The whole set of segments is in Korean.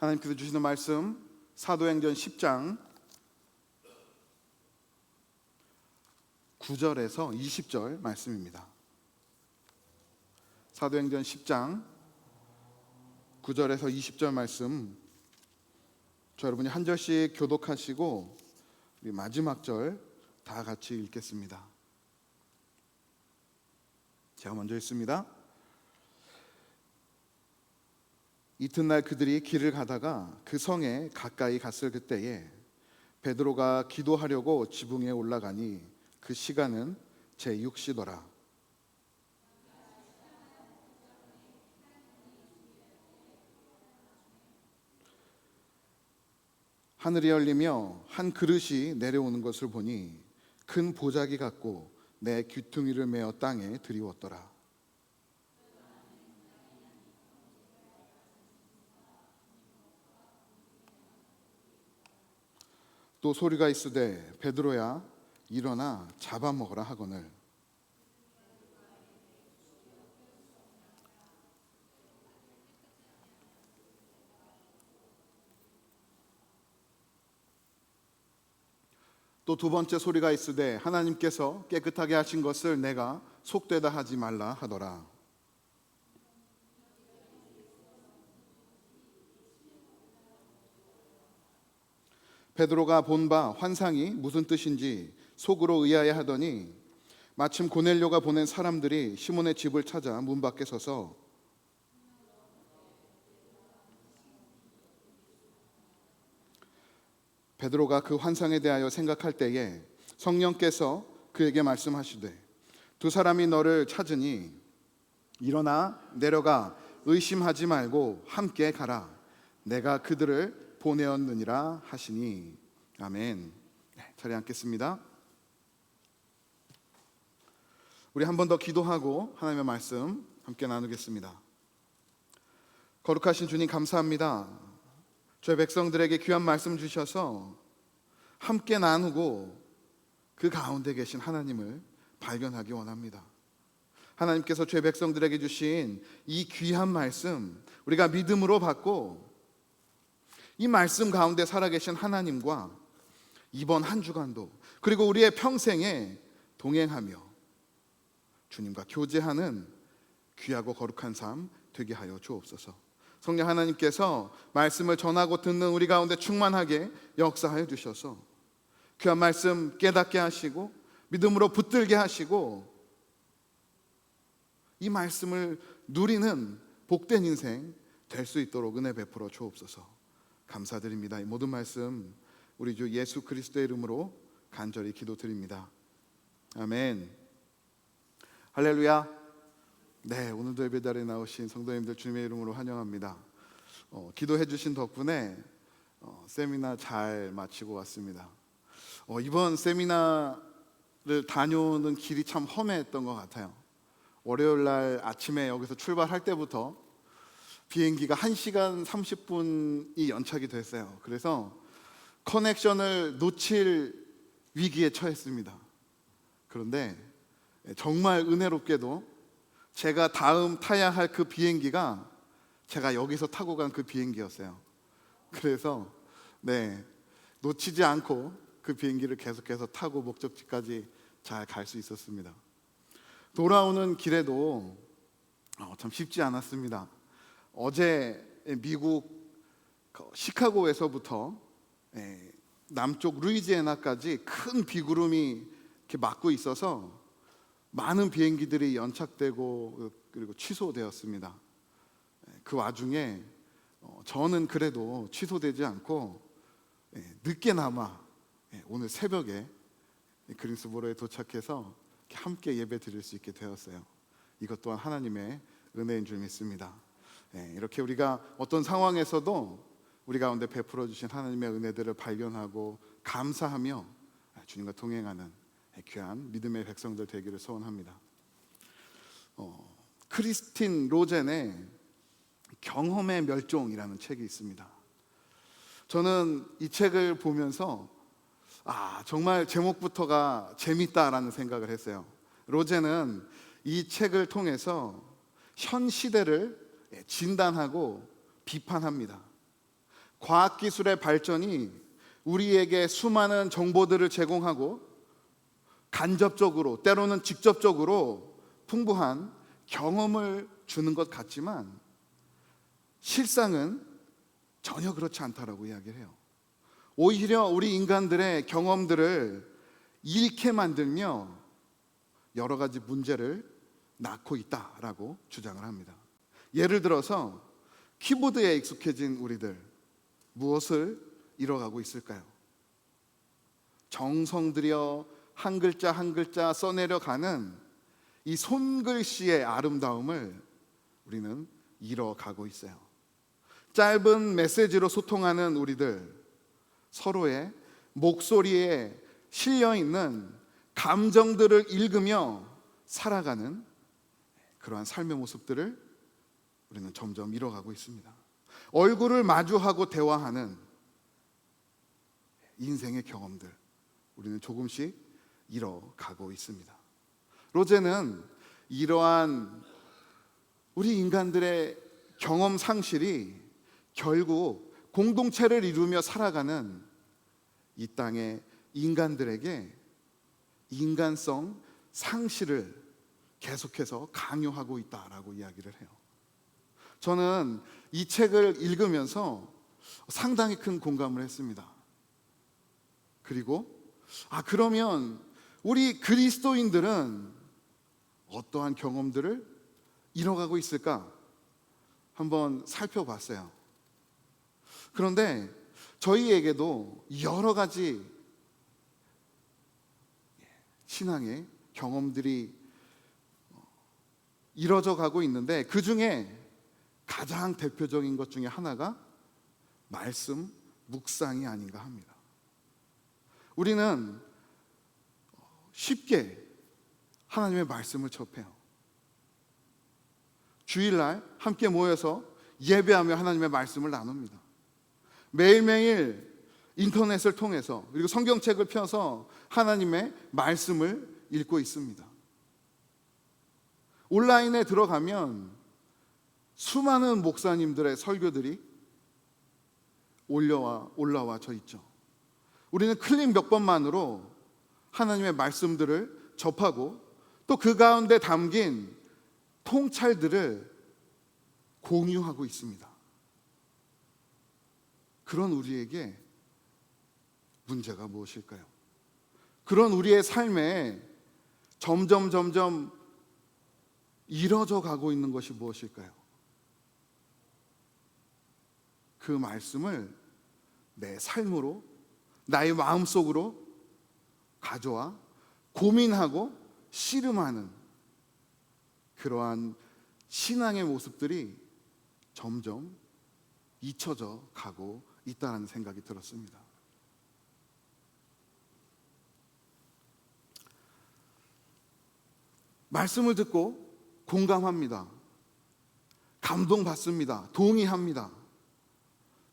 하나님께서 주시는 말씀 사도행전 10장 9절에서 20절 말씀입니다. 사도행전 10장 9절에서 20절 말씀, 저 여러분이 한 절씩 교독하시고 우리 마지막 절 다 같이 읽겠습니다. 제가 먼저 읽습니다. 이튿날 그들이 길을 가다가 그 성에 가까이 갔을 그때에 베드로가 기도하려고 지붕에 올라가니 그 시간은 제6시더라. 하늘이 열리며 한 그릇이 내려오는 것을 보니 큰 보자기 같고 내 귀퉁이를 메어 땅에 드리웠더라. 또 소리가 있으되 베드로야 일어나 잡아먹으라 하거늘 또 두 번째 소리가 있으되 하나님께서 깨끗하게 하신 것을 내가 속되다 하지 말라 하더라. 베드로가 본 바 환상이 무슨 뜻인지 속으로 의아해 하더니 마침 고넬료가 보낸 사람들이 시몬의 집을 찾아 문 밖에 서서 베드로가 그 환상에 대하여 생각할 때에 성령께서 그에게 말씀하시되 두 사람이 너를 찾으니 일어나 내려가 의심하지 말고 함께 가라. 내가 그들을 보내었느니라 하시니. 아멘. 자리에 앉겠습니다. 우리 한 번 더 기도하고 하나님의 말씀 함께 나누겠습니다. 거룩하신 주님 감사합니다. 저희 백성들에게 귀한 말씀 주셔서 함께 나누고 그 가운데 계신 하나님을 발견하기 원합니다. 하나님께서 저희 백성들에게 주신 이 귀한 말씀 우리가 믿음으로 받고 이 말씀 가운데 살아계신 하나님과 이번 한 주간도 그리고 우리의 평생에 동행하며 주님과 교제하는 귀하고 거룩한 삶 되게 하여 주옵소서. 성령 하나님께서 말씀을 전하고 듣는 우리 가운데 충만하게 역사하여 주셔서 귀한 말씀 깨닫게 하시고 믿음으로 붙들게 하시고 이 말씀을 누리는 복된 인생 될 수 있도록 은혜 베풀어 주옵소서. 감사드립니다. 이 모든 말씀 우리 주 예수 그리스도의 이름으로 간절히 기도드립니다. 아멘. 할렐루야. 네, 오늘도 예배자리에 나오신 성도님들 주님의 이름으로 환영합니다. 기도해 주신 덕분에 세미나 잘 마치고 왔습니다. 이번 세미나를 다녀오는 길이 참 험했던 것 같아요. 월요일 날 아침에 여기서 출발할 때부터 비행기가 1시간 30분이 연착이 됐어요. 그래서 커넥션을 놓칠 위기에 처했습니다. 그런데 정말 은혜롭게도 제가 다음 타야 할 그 비행기가 제가 여기서 타고 간 그 비행기였어요. 그래서 놓치지 않고 그 비행기를 계속해서 타고 목적지까지 잘 갈 수 있었습니다. 돌아오는 길에도 참 쉽지 않았습니다. 어제 미국 시카고에서부터 남쪽 루이지애나까지 큰 비구름이 이렇게 막고 있어서 많은 비행기들이 연착되고 그리고 취소되었습니다. 그 와중에 저는 그래도 취소되지 않고 늦게나마 오늘 새벽에 그린스보로에 도착해서 함께 예배 드릴 수 있게 되었어요. 이것 또한 하나님의 은혜인 줄 믿습니다. 이렇게 우리가 어떤 상황에서도 우리 가운데 베풀어 주신 하나님의 은혜들을 발견하고 감사하며 주님과 동행하는 귀한 믿음의 백성들 되기를 소원합니다. 크리스틴 로젠의 경험의 멸종이라는 책이 있습니다. 저는 이 책을 보면서 정말 제목부터가 재밌다라는 생각을 했어요. 로젠은 이 책을 통해서 현 시대를 진단하고 비판합니다. 과학기술의 발전이 우리에게 수많은 정보들을 제공하고 간접적으로 때로는 직접적으로 풍부한 경험을 주는 것 같지만 실상은 전혀 그렇지 않다라고 이야기를 해요. 오히려 우리 인간들의 경험들을 잃게 만들며 여러 가지 문제를 낳고 있다라고 주장을 합니다. 예를 들어서 키보드에 익숙해진 우리들, 무엇을 잃어가고 있을까요? 정성 들여 한 글자 한 글자 써내려가는 이 손글씨의 아름다움을 우리는 잃어가고 있어요. 짧은 메시지로 소통하는 우리들, 서로의 목소리에 실려있는 감정들을 읽으며 살아가는 그러한 삶의 모습들을 우리는 점점 잃어가고 있습니다. 얼굴을 마주하고 대화하는 인생의 경험들, 우리는 조금씩 잃어가고 있습니다. 로제는 이러한 우리 인간들의 경험 상실이 결국 공동체를 이루며 살아가는 이 땅의 인간들에게 인간성 상실을 계속해서 강요하고 있다라고 이야기를 해요. 저는 이 책을 읽으면서 상당히 큰 공감을 했습니다. 그리고 그러면 우리 그리스도인들은 어떠한 경험들을 잃어가고 있을까? 한번 살펴봤어요. 그런데 저희에게도 여러 가지 신앙의 경험들이 이뤄져 가고 있는데 그 중에 가장 대표적인 것 중에 하나가 말씀 묵상이 아닌가 합니다. 우리는 쉽게 하나님의 말씀을 접해요. 주일날 함께 모여서 예배하며 하나님의 말씀을 나눕니다. 매일매일 인터넷을 통해서 그리고 성경책을 펴서 하나님의 말씀을 읽고 있습니다. 온라인에 들어가면 수많은 목사님들의 설교들이 올라와져 있죠. 우리는 클릭 몇 번만으로 하나님의 말씀들을 접하고 또 그 가운데 담긴 통찰들을 공유하고 있습니다. 그런 우리에게 문제가 무엇일까요? 그런 우리의 삶에 점점 이뤄져 가고 있는 것이 무엇일까요? 그 말씀을 내 삶으로, 나의 마음속으로 가져와 고민하고 씨름하는 그러한 신앙의 모습들이 점점 잊혀져 가고 있다는 생각이 들었습니다. 말씀을 듣고 공감합니다. 감동받습니다. 동의합니다.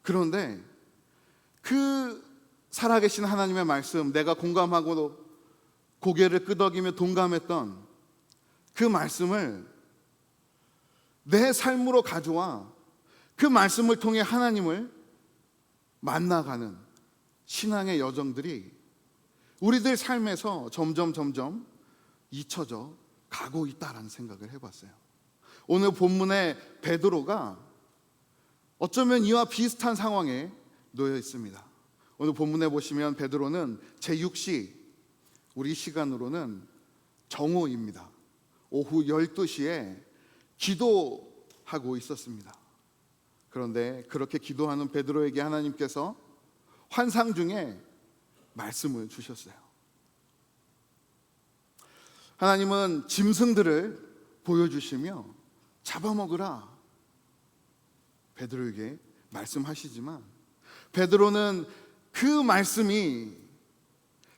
그런데 그 살아계신 하나님의 말씀, 내가 공감하고 고개를 끄덕이며 동감했던 그 말씀을 내 삶으로 가져와 그 말씀을 통해 하나님을 만나가는 신앙의 여정들이 우리들 삶에서 점점 잊혀져 가고 있다라는 생각을 해봤어요. 오늘 본문의 베드로가 어쩌면 이와 비슷한 상황에 놓여 있습니다. 오늘 본문에 보시면 베드로는 제6시, 우리 시간으로는 정오입니다. 오후 12시에 기도하고 있었습니다. 그런데 그렇게 기도하는 베드로에게 하나님께서 환상 중에 말씀을 주셨어요. 하나님은 짐승들을 보여주시며 잡아먹으라 베드로에게 말씀하시지만 베드로는 그 말씀이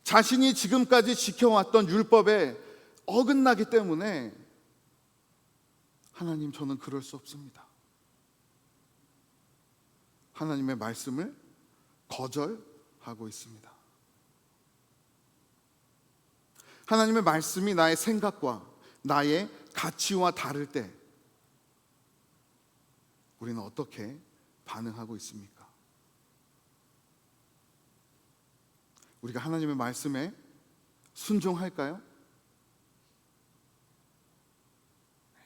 자신이 지금까지 지켜왔던 율법에 어긋나기 때문에 하나님, 저는 그럴 수 없습니다. 하나님의 말씀을 거절하고 있습니다. 하나님의 말씀이 나의 생각과 나의 가치와 다를 때 우리는 어떻게 반응하고 있습니까? 우리가 하나님의 말씀에 순종할까요?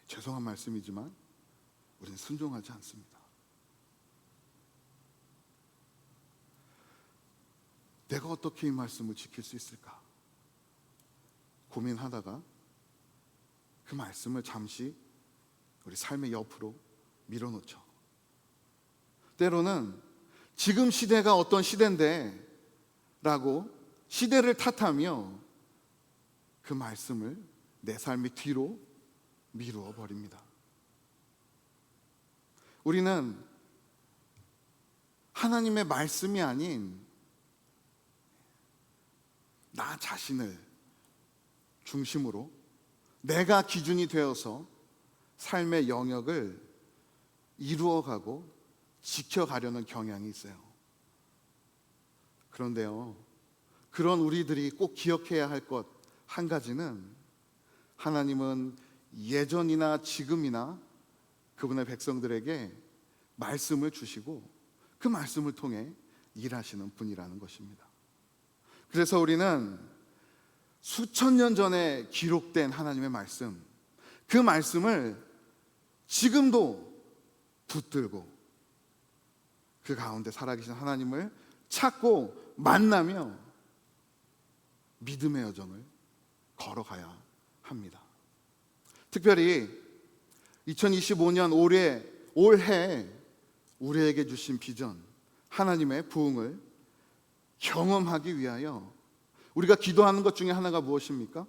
죄송한 말씀이지만 우리는 순종하지 않습니다. 내가 어떻게 이 말씀을 지킬 수 있을까 고민하다가 그 말씀을 잠시 우리 삶의 옆으로 밀어놓죠. 때로는 지금 시대가 어떤 시대인데 라고 시대를 탓하며 그 말씀을 내 삶의 뒤로 미루어 버립니다. 우리는 하나님의 말씀이 아닌 나 자신을 중심으로 내가 기준이 되어서 삶의 영역을 이루어가고 지켜가려는 경향이 있어요. 그런데요, 그런 우리들이 꼭 기억해야 할 것 한 가지는 하나님은 예전이나 지금이나 그분의 백성들에게 말씀을 주시고 그 말씀을 통해 일하시는 분이라는 것입니다. 그래서 우리는 수천 년 전에 기록된 하나님의 말씀, 그 말씀을 지금도 붙들고 그 가운데 살아계신 하나님을 찾고 만나며 믿음의 여정을 걸어가야 합니다. 특별히 2025년 올해 우리에게 주신 비전, 하나님의 부흥을 경험하기 위하여 우리가 기도하는 것 중에 하나가 무엇입니까?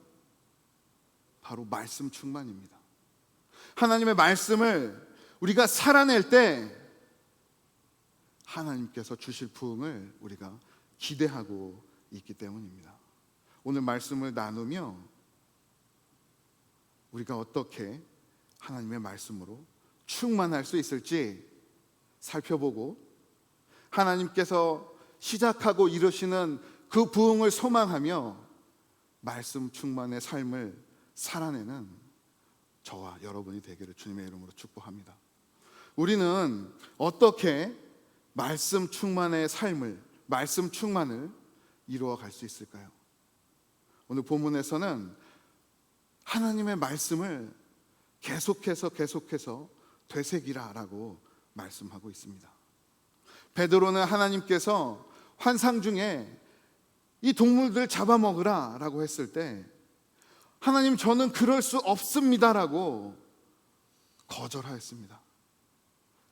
바로 말씀 충만입니다. 하나님의 말씀을 우리가 살아낼 때 하나님께서 주실 부흥을 우리가 기대하고 있기 때문입니다. 오늘 말씀을 나누며 우리가 어떻게 하나님의 말씀으로 충만할 수 있을지 살펴보고 하나님께서 시작하고 이루시는 그 부흥을 소망하며 말씀 충만의 삶을 살아내는 저와 여러분이 되기를 주님의 이름으로 축복합니다. 우리는 어떻게 말씀 충만의 삶을, 말씀 충만을 이루어 갈 수 있을까요? 오늘 본문에서는 하나님의 말씀을 계속해서 되새기라라고 말씀하고 있습니다. 베드로는 하나님께서 환상 중에 이 동물들 잡아먹으라 라고 했을 때 하나님, 저는 그럴 수 없습니다라고 거절하였습니다.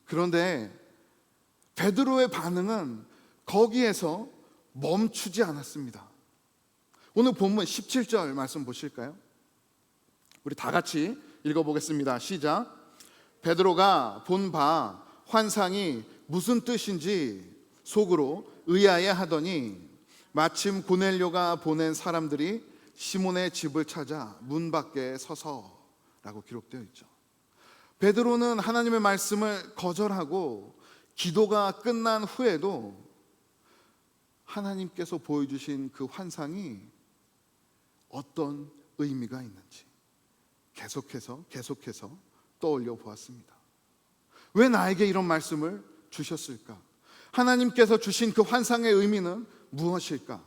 그런데 베드로의 반응은 거기에서 멈추지 않았습니다. 오늘 본문 17절 말씀 보실까요? 우리 다 같이 읽어보겠습니다. 시작. 베드로가 본 바 환상이 무슨 뜻인지 속으로 의아해하더니 마침 고넬료가 보낸 사람들이 시몬의 집을 찾아 문 밖에 서서라고 기록되어 있죠. 베드로는 하나님의 말씀을 거절하고 기도가 끝난 후에도 하나님께서 보여주신 그 환상이 어떤 의미가 있는지 계속해서 떠올려 보았습니다. 왜 나에게 이런 말씀을 주셨을까? 하나님께서 주신 그 환상의 의미는 무엇일까?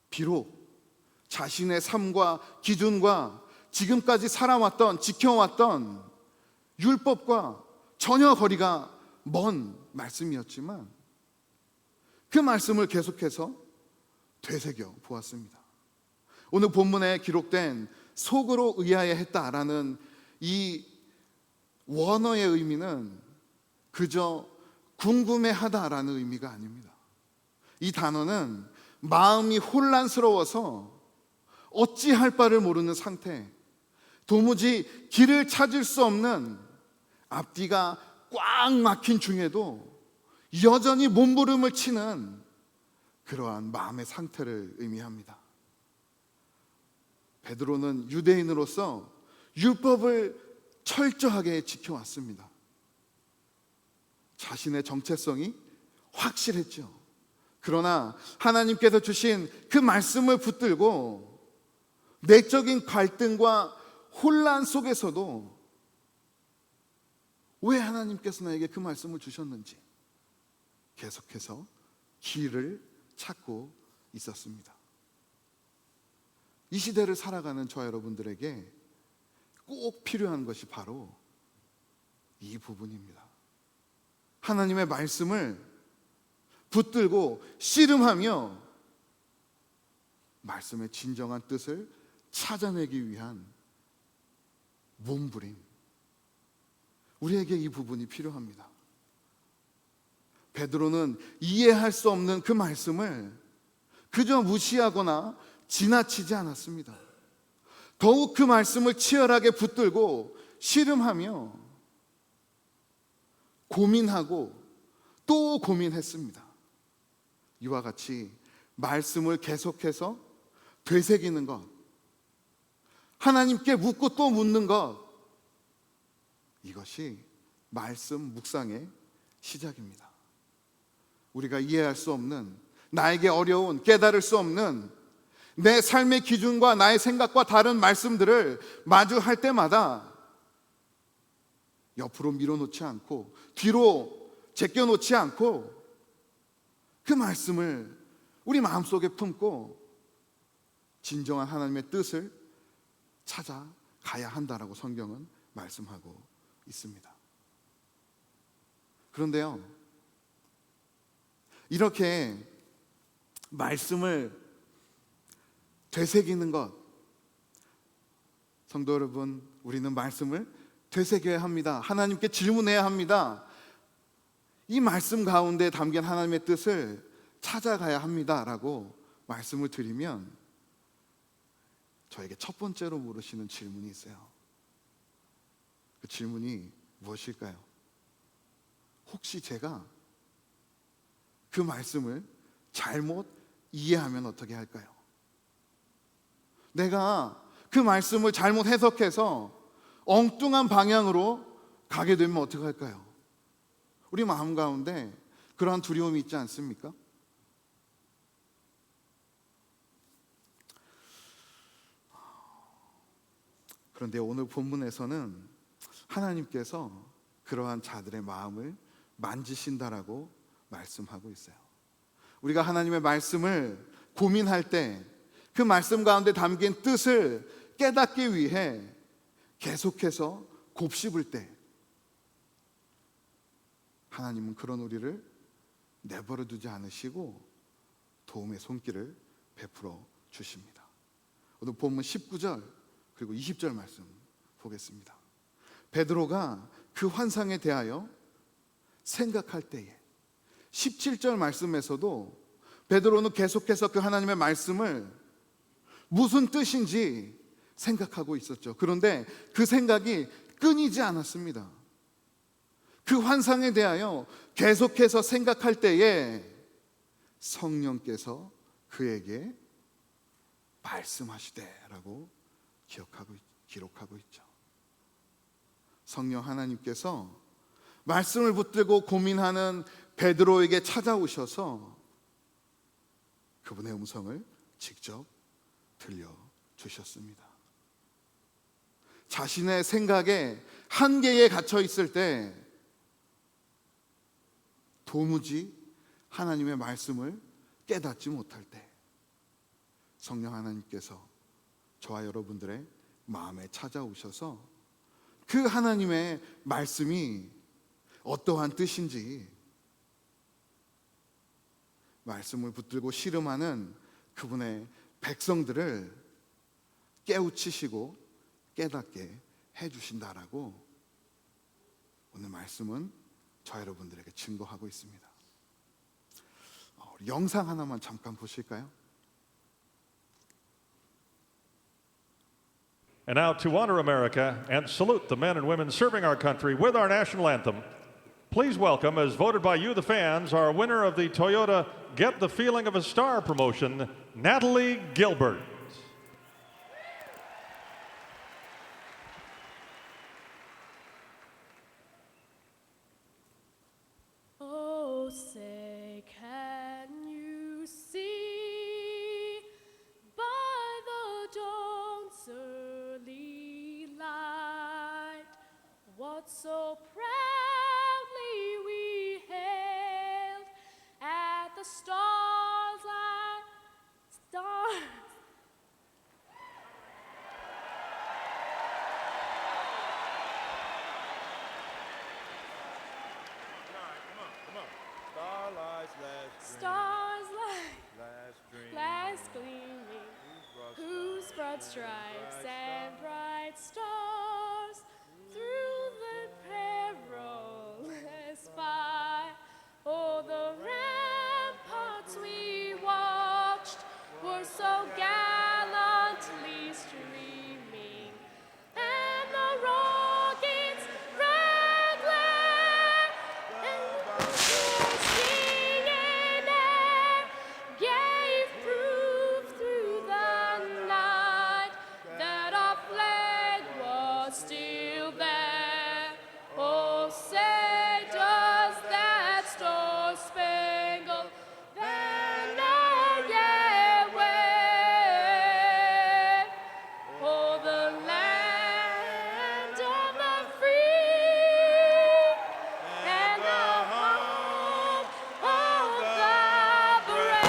비록 자신의 삶과 기준과 지금까지 살아왔던, 지켜왔던 율법과 전혀 거리가 먼 말씀이었지만 그 말씀을 계속해서 되새겨 보았습니다. 오늘 본문에 기록된 속으로 의아해했다라는 이 원어의 의미는 그저 궁금해하다라는 의미가 아닙니다. 이 단어는 마음이 혼란스러워서 어찌할 바를 모르는 상태, 도무지 길을 찾을 수 없는 앞뒤가 꽉 막힌 중에도 여전히 몸부림을 치는 그러한 마음의 상태를 의미합니다. 베드로는 유대인으로서 율법을 철저하게 지켜왔습니다. 자신의 정체성이 확실했죠. 그러나 하나님께서 주신 그 말씀을 붙들고 내적인 갈등과 혼란 속에서도 왜 하나님께서 나에게 그 말씀을 주셨는지 계속해서 길을 찾고 있었습니다. 이 시대를 살아가는 저 여러분들에게 꼭 필요한 것이 바로 이 부분입니다. 하나님의 말씀을 붙들고 씨름하며 말씀의 진정한 뜻을 찾아내기 위한 몸부림, 우리에게 이 부분이 필요합니다. 베드로는 이해할 수 없는 그 말씀을 그저 무시하거나 지나치지 않았습니다. 더욱 그 말씀을 치열하게 붙들고 씨름하며 고민하고 또 고민했습니다. 이와 같이 말씀을 계속해서 되새기는 것, 하나님께 묻고 또 묻는 것, 이것이 말씀 묵상의 시작입니다. 우리가 이해할 수 없는, 나에게 어려운, 깨달을 수 없는 내 삶의 기준과 나의 생각과 다른 말씀들을 마주할 때마다 옆으로 밀어놓지 않고 뒤로 제껴놓지 않고 그 말씀을 우리 마음속에 품고 진정한 하나님의 뜻을 찾아가야 한다라고 성경은 말씀하고 있습니다. 그런데요, 이렇게 말씀을 되새기는 것, 성도 여러분, 우리는 말씀을 되새겨야 합니다. 하나님께 질문해야 합니다. 이 말씀 가운데 담긴 하나님의 뜻을 찾아가야 합니다라고 말씀을 드리면 저에게 첫 번째로 물으시는 질문이 있어요. 그 질문이 무엇일까요? 혹시 제가 그 말씀을 잘못 이해하면 어떻게 할까요? 내가 그 말씀을 잘못 해석해서 엉뚱한 방향으로 가게 되면 어떻게 할까요? 우리 마음 가운데 그러한 두려움이 있지 않습니까? 그런데 오늘 본문에서는 하나님께서 그러한 자들의 마음을 만지신다라고 말씀하고 있어요. 우리가 하나님의 말씀을 고민할 때 그 말씀 가운데 담긴 뜻을 깨닫기 위해 계속해서 곱씹을 때 하나님은 그런 우리를 내버려 두지 않으시고 도움의 손길을 베풀어 주십니다. 오늘 본문 19절 그리고 20절 말씀 보겠습니다. 베드로가 그 환상에 대하여 생각할 때에 17절 말씀에서도 베드로는 계속해서 그 하나님의 말씀을 무슨 뜻인지 생각하고 있었죠. 그런데 그 생각이 끊이지 않았습니다. 그 환상에 대하여 계속해서 생각할 때에 성령께서 그에게 말씀하시되라고 기록하고 있죠. 성령 하나님께서 말씀을 붙들고 고민하는 베드로에게 찾아오셔서 그분의 음성을 직접 들려주셨습니다. 자신의 생각에 한계에 갇혀 있을 때 도무지 하나님의 말씀을 깨닫지 못할 때 성령 하나님께서 저와 여러분들의 마음에 찾아오셔서 그 하나님의 말씀이 어떠한 뜻인지 말씀을 붙들고 씨름하는 그분의 백성들을 깨우치시고 깨닫게 해주신다라고 오늘 말씀은 저 여러분들에게 증거하고 있습니다. 우리 영상 하나만 잠깐 보실까요? And now to honor America and salute the men and women serving our country with our national anthem, please welcome, as voted by you, the fans, our winner of the Toyota Get the Feeling of a Star promotion, Natalie Gilbert. Oh, say, can you see by the dawn's early light what so proudly we hailed at the stars white stripes and bright stars through the perilous fight. Oh, the ramparts we watched were so gallantly streaming, and the rockets red glare, and the bursting in air gave proof through the night that our flag was still there. Oh, say does that star-spangled banner yet wave? Oh, the land of the free and the home of the brave.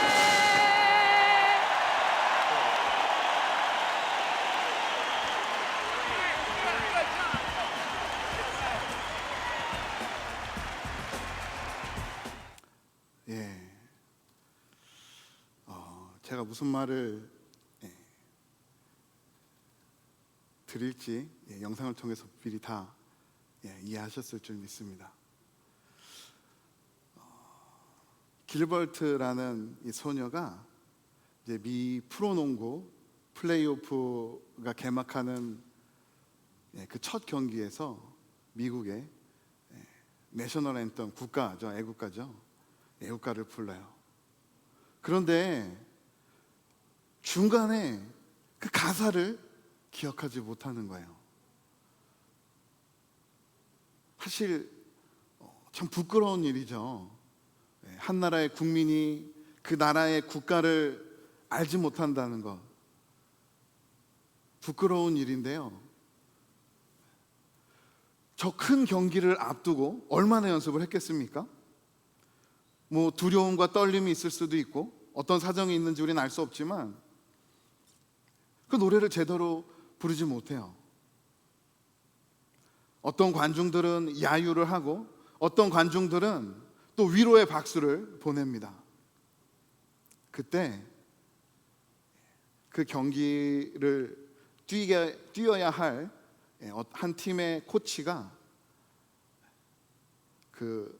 예. 제가 무슨 말을 드릴지 영상을 통해서 미리 다 이해하셨을 줄 믿습니다. 길버트라는 이 소녀가 이제 미 프로농구 플레이오프가 개막하는 그 첫 경기에서 미국의 내셔널 앤텀 국가죠, 애국가죠. 애국가를 불러요. 그런데 중간에 그 가사를 기억하지 못하는 거예요. 사실 참 부끄러운 일이죠. 한 나라의 국민이 그 나라의 국가를 알지 못한다는 것, 부끄러운 일인데요. 저 큰 경기를 앞두고 얼마나 연습을 했겠습니까? 뭐 두려움과 떨림이 있을 수도 있고 어떤 사정이 있는지 우리는 알 수 없지만 그 노래를 제대로 부르지 못해요. 어떤 관중들은 야유를 하고 어떤 관중들은 또 위로의 박수를 보냅니다. 그때 그 경기를 뛰어야 할 한 팀의 코치가 그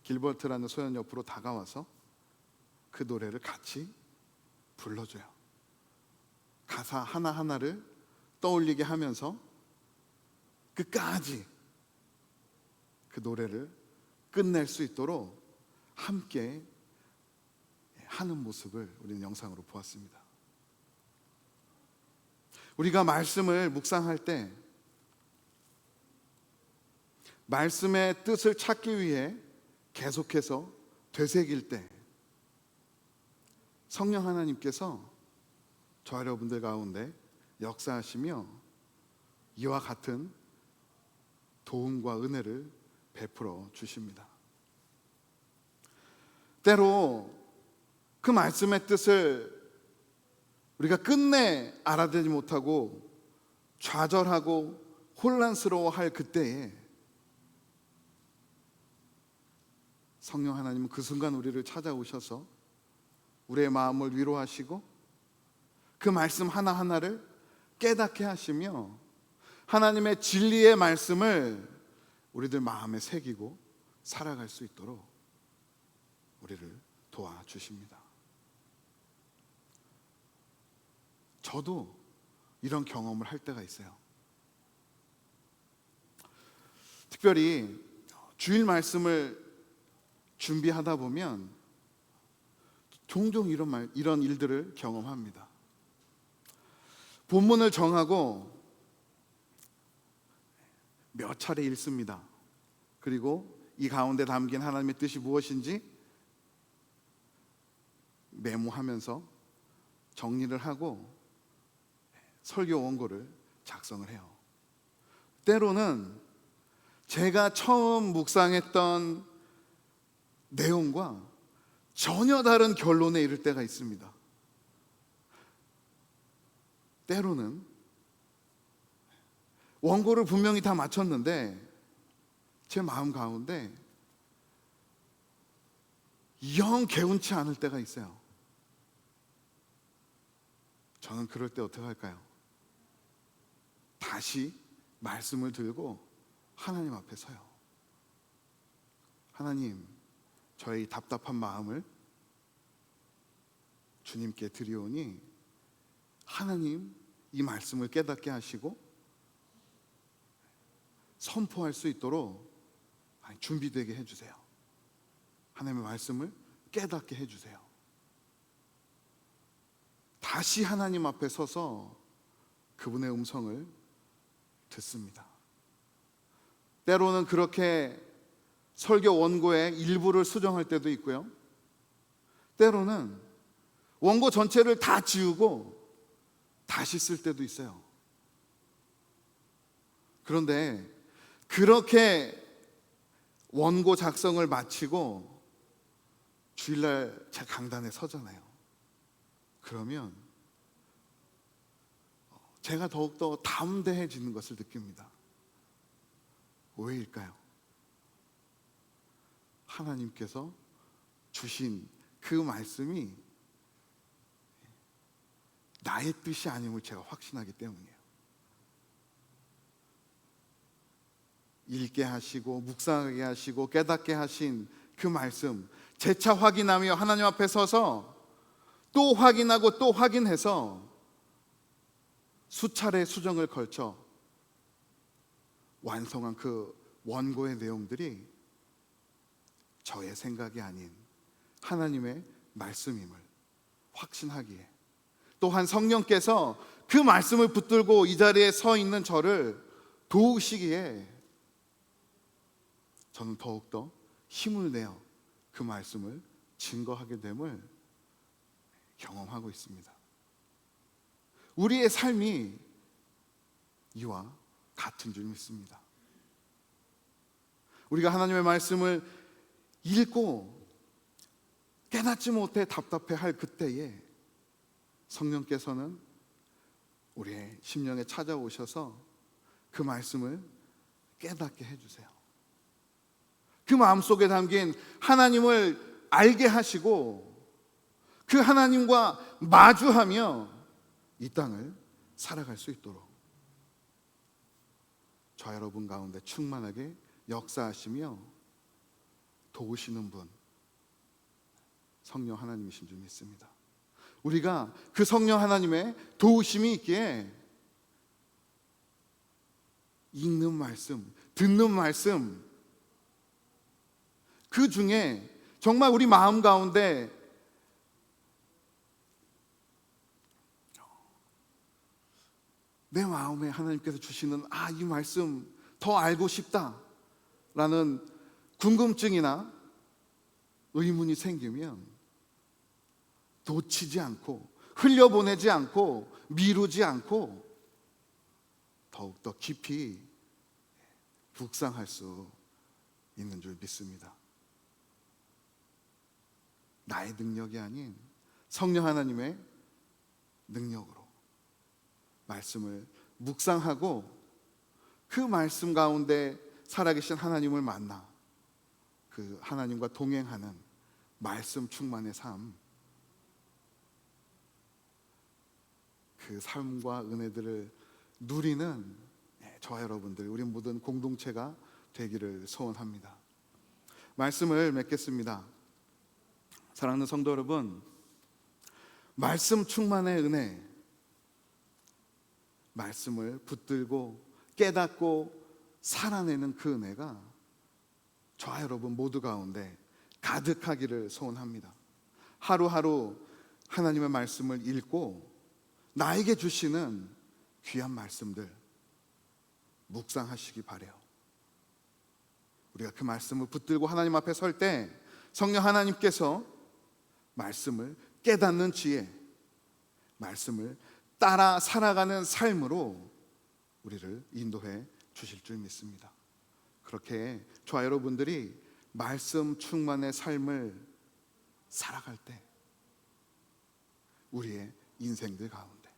길버트라는 소년 옆으로 다가와서 그 노래를 같이 불러줘요. 가사 하나하나를 떠올리게 하면서 끝까지 그 노래를 끝낼 수 있도록 함께 하는 모습을 우리는 영상으로 보았습니다. 우리가 말씀을 묵상할 때 말씀의 뜻을 찾기 위해 계속해서 되새길 때 성령 하나님께서 저 여러분들 가운데 역사하시며 이와 같은 도움과 은혜를 베풀어 주십니다. 때로 그 말씀의 뜻을 우리가 끝내 알아듣지 못하고 좌절하고 혼란스러워할 그때에 성령 하나님은 그 순간 우리를 찾아오셔서 우리의 마음을 위로하시고 그 말씀 하나하나를 깨닫게 하시며 하나님의 진리의 말씀을 우리들 마음에 새기고 살아갈 수 있도록 우리를 도와주십니다. 저도 이런 경험을 할 때가 있어요. 특별히 주일 말씀을 준비하다 보면 종종 이런 일들을 경험합니다. 본문을 정하고 몇 차례 읽습니다. 그리고 이 가운데 담긴 하나님의 뜻이 무엇인지 메모하면서 정리를 하고 설교 원고를 작성을 해요. 때로는 제가 처음 묵상했던 내용과 전혀 다른 결론에 이를 때가 있습니다. 때로는 원고를 분명히 다 마쳤는데 제 마음 가운데 영 개운치 않을 때가 있어요. 저는 그럴 때 어떻게 할까요? 다시 말씀을 들고 하나님 앞에 서요. 하나님, 저의 답답한 마음을 주님께 드리오니 하나님 이 말씀을 깨닫게 하시고 선포할 수 있도록 준비되게 해주세요. 하나님의 말씀을 깨닫게 해주세요. 다시 하나님 앞에 서서 그분의 음성을 듣습니다. 때로는 그렇게 설교 원고의 일부를 수정할 때도 있고요, 때로는 원고 전체를 다 지우고 다시 쓸 때도 있어요. 그런데 그렇게 원고 작성을 마치고 주일날 제 강단에 서잖아요. 그러면 제가 더욱더 담대해지는 것을 느낍니다. 왜일까요? 하나님께서 주신 그 말씀이 나의 뜻이 아님을 제가 확신하기 때문이에요. 읽게 하시고 묵상하게 하시고 깨닫게 하신 그 말씀 재차 확인하며 하나님 앞에 서서 또 확인하고 또 확인해서 수차례 수정을 걸쳐 완성한 그 원고의 내용들이 저의 생각이 아닌 하나님의 말씀임을 확신하기에, 또한 성령께서 그 말씀을 붙들고 이 자리에 서 있는 저를 도우시기에 저는 더욱더 힘을 내어 그 말씀을 증거하게 됨을 경험하고 있습니다. 우리의 삶이 이와 같은 줄 믿습니다. 우리가 하나님의 말씀을 읽고 깨닫지 못해 답답해 할 그때에 성령께서는 우리의 심령에 찾아오셔서 그 말씀을 깨닫게 해주세요. 그 마음속에 담긴 하나님을 알게 하시고 그 하나님과 마주하며 이 땅을 살아갈 수 있도록 저 여러분 가운데 충만하게 역사하시며 도우시는 분, 성령 하나님이신 줄 믿습니다. 우리가 그 성령 하나님의 도우심이 있기에 읽는 말씀, 듣는 말씀, 그 중에 정말 우리 마음 가운데 내 마음에 하나님께서 주시는 이 말씀 더 알고 싶다라는 궁금증이나 의문이 생기면 놓치지 않고 흘려보내지 않고 미루지 않고 더욱더 깊이 묵상할 수 있는 줄 믿습니다. 나의 능력이 아닌 성령 하나님의 능력으로 말씀을 묵상하고 그 말씀 가운데 살아계신 하나님을 만나 그 하나님과 동행하는 말씀 충만의 삶, 그 삶과 은혜들을 누리는 저와 여러분들, 우리 모든 공동체가 되기를 소원합니다. 말씀을 맺겠습니다. 사랑하는 성도 여러분, 말씀 충만의 은혜, 말씀을 붙들고 깨닫고 살아내는 그 은혜가 저와 여러분 모두 가운데 가득하기를 소원합니다. 하루하루 하나님의 말씀을 읽고 나에게 주시는 귀한 말씀들 묵상하시기 바라요. 우리가 그 말씀을 붙들고 하나님 앞에 설 때 성령 하나님께서 말씀을 깨닫는 지혜, 말씀을 따라 살아가는 삶으로 우리를 인도해 주실 줄 믿습니다. 그렇게 저와 여러분들이 말씀 충만의 삶을 살아갈 때 우리의 인생들 가운데,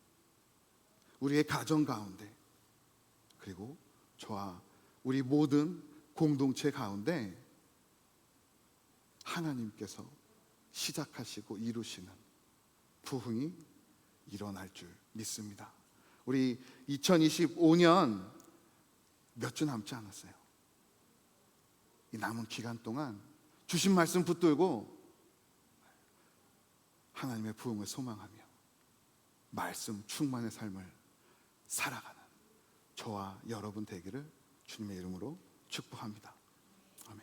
우리의 가정 가운데, 그리고 저와 우리 모든 공동체 가운데 하나님께서 시작하시고 이루시는 부흥이 일어날 줄 믿습니다. 우리 2025년 몇 주 남지 않았어요. 이 남은 기간 동안 주신 말씀 붙들고 하나님의 부흥을 소망하며 말씀 충만의 삶을 살아가는 저와 여러분 되기를 주님의 이름으로 축복합니다. 아멘.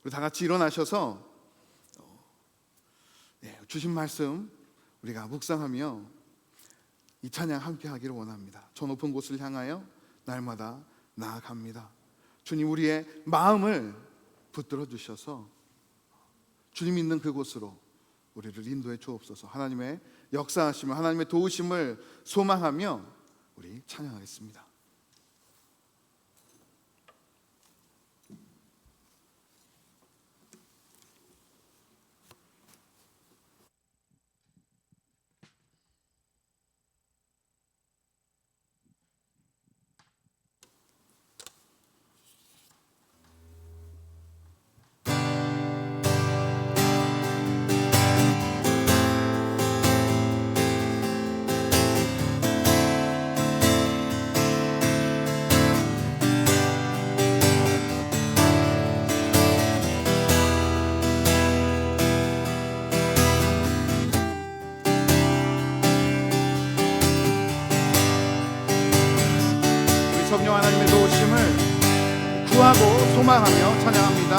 우리 다 같이 일어나셔서 주신 말씀 우리가 묵상하며 이 찬양 함께 하기를 원합니다. 저 높은 곳을 향하여 날마다 나아갑니다. 주님, 우리의 마음을 붙들어 주셔서 주님 있는 그곳으로 우리를 인도해 주옵소서. 하나님의 역사하심을, 하나님의 도우심을 소망하며 우리 찬양하겠습니다. 성령 하나님의 도우심을 구하고 소망하며 찬양합니다.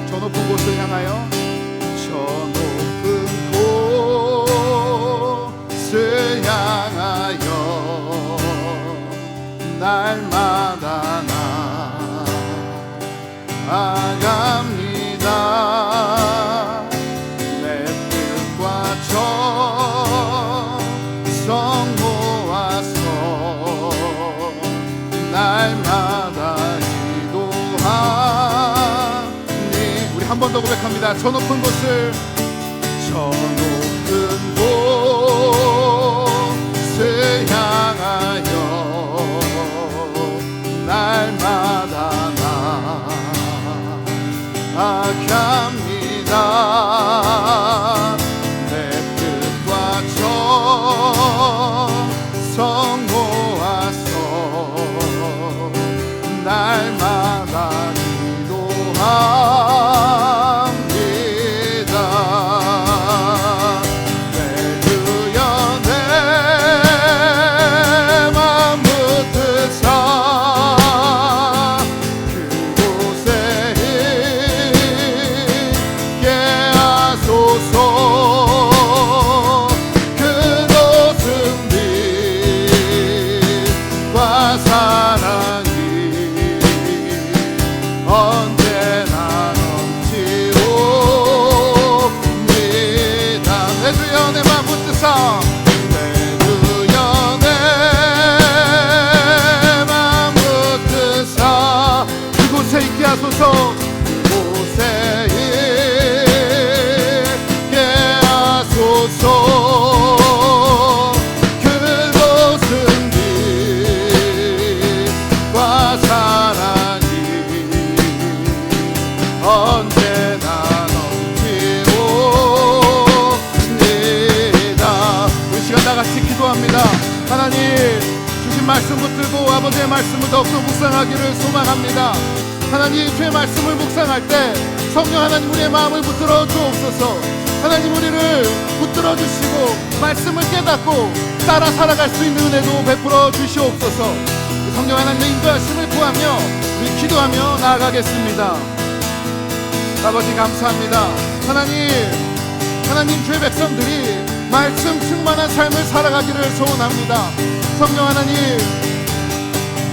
저 높은 곳을 향하여, 저 높은 곳을 향하여 날마다 나아갑니다. 내 뜻과 정성 모아서 날마다 기도하니. 우리 한 번 더 고백합니다. 저 높은 곳을, 저 높은 곳을 향하여 날마다 나아갑니다. 내 뜻과 정성 모아서 날마다 기도합니다. 내 주여 내 맘 붙드사 그곳에 있게 하소서. 그곳은 빛과 사랑이 언제나 넘치옵니다. 내 주여 내 맘 붙드사, 내 주여 내 맘 붙드사 그곳에 있게 하소서. 그곳에 있게 하소서. 그곳은 빛과 사랑이 언제나 넘치옵니다. 우리 시간 다 같이 기도합니다. 하나님, 주신 말씀 붙들고 아버지의 말씀을 더욱더 묵상하기를 소망합니다. 하나님, 주의 말씀을 묵상할 때 성령 하나님 우리의 마음을 붙들어 주옵소서. 하나님, 우리를 붙들어 주시고 말씀을 깨닫고 따라 살아갈 수 있는 은혜도 베풀어 주시옵소서. 성령 하나님의 인도하심을 구하며 우리 기도하며 나아가겠습니다. 아버지 감사합니다. 하나님 주의 백성들이 말씀 충만한 삶을 살아가기를 소원합니다. 성령 하나님,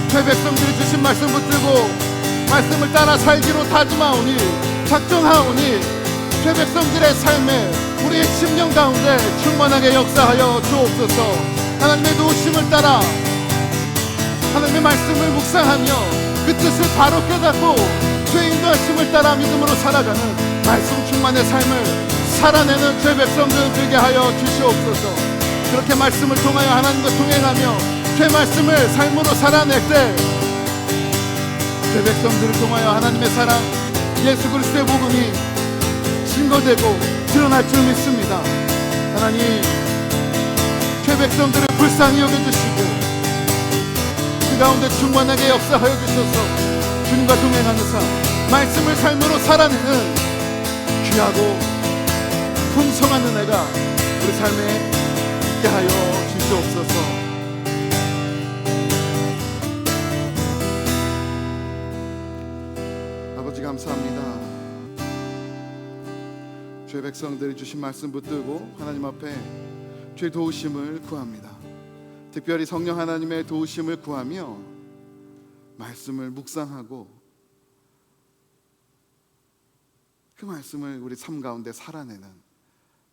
주의 백성들이 주신 말씀 붙들고 말씀을 따라 살기로 다짐하오니, 작정하오니 주의 백성들의 삶에 우리의 심령 가운데 충만하게 역사하여 주옵소서. 하나님의 도우심을 따라 하나님의 말씀을 묵상하며 그 뜻을 바로 깨닫고 주의 인도하심을 따라 믿음으로 살아가는 말씀 충만의 삶을 살아내는 주의 백성들 되게 하여 주시옵소서. 그렇게 말씀을 통하여 하나님과 동행하며 주의 말씀을 삶으로 살아낼 때 주의 백성들을 통하여 하나님의 사랑, 예수 그리스도의 복음이 증거되고 드러날 줄 믿습니다. 하나님, 주의 백성들을 불쌍히 여겨주시고 그 가운데 충만하게 역사하여 주셔서 주님과 동행하는 삶, 말씀을 삶으로 살아내는 귀하고 풍성한 은혜가 우리 삶에 있게 하여 주시옵소서. 아버지 감사합니다. 주의 백성들이 주신 말씀 붙들고 하나님 앞에 주의 도우심을 구합니다. 특별히 성령 하나님의 도우심을 구하며 말씀을 묵상하고 그 말씀을 우리 삶 가운데 살아내는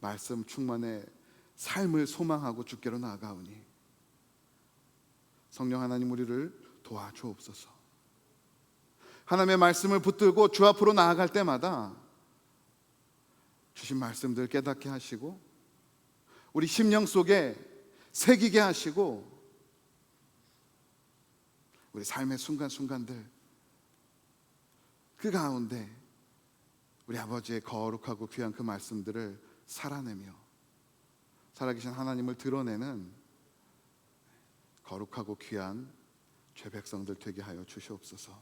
말씀 충만의 삶을 소망하고 주께로 나아가오니 성령 하나님 우리를 도와주옵소서. 하나님의 말씀을 붙들고 주 앞으로 나아갈 때마다 주신 말씀들 깨닫게 하시고 우리 심령 속에 새기게 하시고 우리 삶의 순간순간들 그 가운데 우리 아버지의 거룩하고 귀한 그 말씀들을 살아내며 살아계신 하나님을 드러내는 거룩하고 귀한 죄 백성들 되게 하여 주시옵소서.